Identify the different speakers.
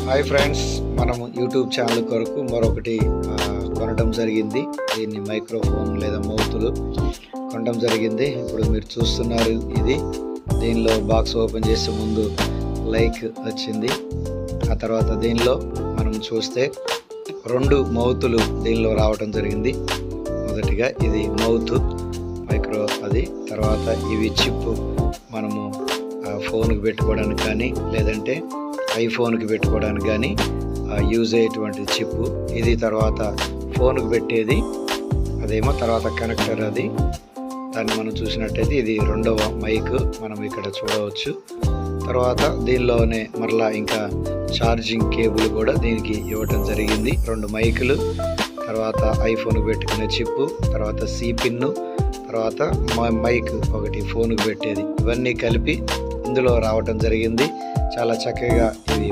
Speaker 1: Hi friends, మనము YouTube channel కొరకు మరొకటి కొనడం జరిగింది. దీన్ని మైక్రోఫోన్ లేదా మౌతులు కొనడం జరిగింది. ఇప్పుడు మీరు చూస్తున్నారు. దీనిలో బాక్స్ ఓపెన్ చేసే ముందు లైక్ వచ్చింది. ఆ తర్వాత దీనిలో మనం చూస్తే 2 మౌతులు దీనిలో రావడం జరిగింది. మొదటిగా ఇది మౌత్ మైక్రో, తర్వాత ఇవి చిప్ మనము ఫోన్కి పెట్టుకోవడానికి కానీ లేదంటే ఐఫోన్కి పెట్టుకోవడానికి కానీ యూజ్ అయ్యేటువంటి చిప్ ఇది. తర్వాత ఫోన్కి పెట్టేది అదేమో తర్వాత కనెక్టర్ దాన్ని మనం చూసినట్టయితే ఇది 2వ మైక్ మనం ఇక్కడ చూడవచ్చు. తర్వాత దీనిలోనే మరలా ఇంకా ఛార్జింగ్ కేబుల్ కూడా దీనికి ఇవ్వటం జరిగింది. 2 మైకులు, తర్వాత ఐఫోన్కి పెట్టుకునే చిప్, తర్వాత సి పిన్ను, తర్వాత మైక్ ఒకటి ఫోన్కి పెట్టేది, ఇవన్నీ కలిపి ఇందులో రావటం జరిగింది. చాలా చక్కగా ఇవి